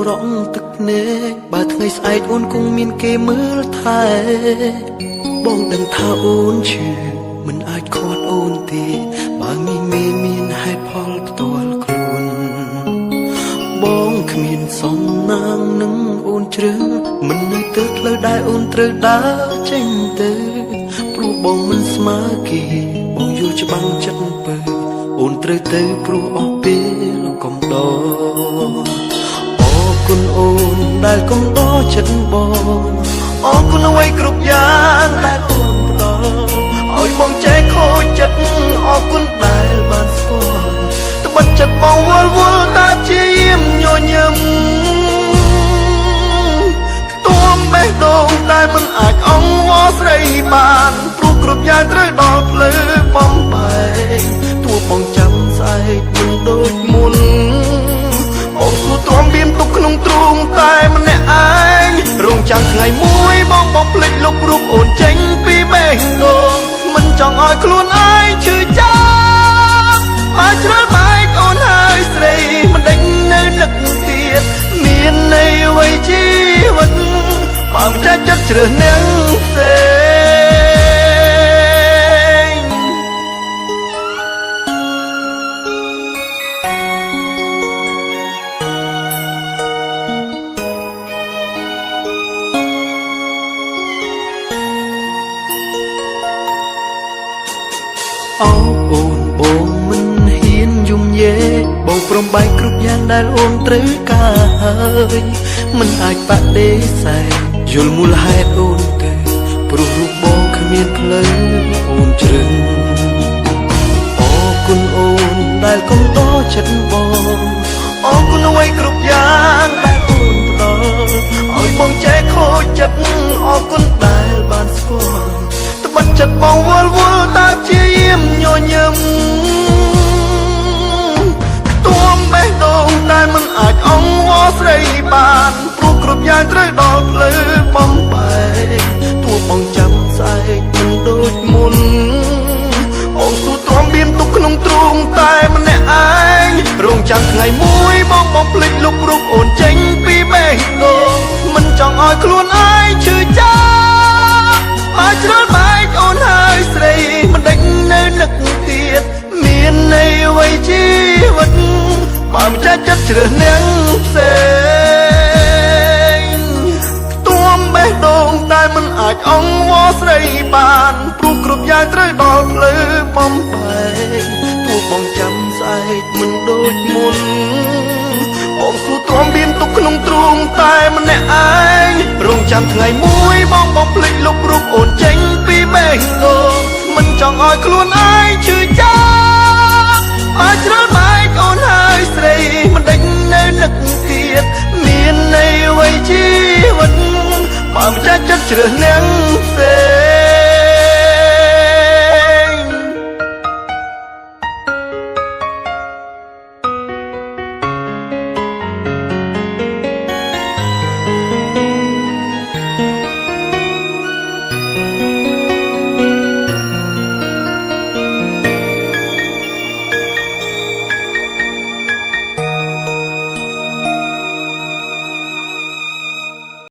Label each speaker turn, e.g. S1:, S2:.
S1: រងទឹកភ្នែកបើថ្ងៃស្អែកអូនគង់មានគេមើលថែបងដឹងថាអូនឈឺមិនអាចខាត់អូនទេបើមានហេតុផលផ្ទាល់ខ្លួនបងគ្មានសំណាងនឹងអូនជ្រើមិននៅទៅផ្លូវដែលអូនត្រូវដើរចេញទៅព្រោះបងមិនស្មើគេបងយល់ច្បាំងចិត្តពើអូនត្រូវទៅព្រោះអស់ពេលកំដរអរគុណអូនដែលកំដរចិត្តបងអរគុណអ្វីគ្រប់យ៉ាងដែលអូនផ្ដល់ឲ្យបងចែកខូចចិត្តអរគុណដែលបានស្គាល់ត្បិតចិត្តបងវល់តាជាយាមញញឹមខ្ទួមបេះដូងដែលមិនអាចអង្វរស្រីបានព្រោះគ្រប់យ៉ាងត្រូវដល់ភ្លើបំបែកទោះបងចាំស្អែកមិនដូចមុនបងគួរទ្រាំបៀមទុកក្នុងទ្រូងតែម្នាក់ឯងរងចាំថ្ងៃមួយបងភ្លេចលុបរូបអូនចេញពីបេះដូងមិនចង់ឲ្យខ្លួនឯងឈឺចាប់មកជ្រើសបែកអូនហើយស្រីមិនដេញនៅនឹកទៀតមានន័យអ្វីជីវិតបើមិនចាច់ចិត្តជ្រើសនាងផ្សេងអូនបងមិនហ៊ានយំយេបងព្រមបែកគ្រប់យ៉ាងដែលអូនត្រូវការហើយមិនអាចបដិសេធយល់មូលហេតុអូនទៅព្រោះរូបបងគ្មានផ្លូវអូនជ្រឹងអរគុណអូនដែលកំដរចិត្តបងអរគុណអ្វីគ្រប់យ៉ាងដែលអូនផ្ដល់ឲ្យបងចែកខូចចិត្តអរគុណដែលបានស្គាល់ត្បិតចិត្តបងវល់តាជាយាមញញឹមខ្ទួមបេះដូងដែលមិនអាចអង្វរស្រីបានព្រោះគ្រប់យ៉ាងត្រូវដល់ភ្លើបំបែកទោះបងចាំស្អែកមិនដូចមុនអូនស៊ូទ្រាំបៀមទុកក្នុងទ្រូងតែម្នាក់ឯងរងចាំថ្ងៃមួយបងភ្លេចលុបរូបអូនចេញពីបេះដូងមិនចង់ឲ្យខ្លួនឯងឈឺចាប់មកជ្រើសបែកអូនហើយស្រីមិនដេញនៅនឹកទៀតមានន័យអ្វីជីវិតបើមិនចាច់ចិត្តជ្រើសនាងផ្សេងខ្ទួមបេះដូងតែមិនអាចអង្វរស្រីបានព្រោះគ្រប់យ៉ាងត្រូវដល់ភ្លើបំបែកទោះបងចាំស្អែកមិនដូចមុនបងគួរទ្រាំបៀមទុកក្នុងទ្រូងតែម្នាក់ឯងរងចាំថ្ងៃមួយបងភ្លេចលុបរូបអូនចេញពីបេះដូងមិនចង់ឲ្យខ្លួនឯងឈឺចាប់មកជ្រើសបែកអូនហើយស្រីមិនដេញនៅនឹកទៀតមានន័យអ្វីជីវិតបើមិនចាច់ចិត្តជ្រើសនាង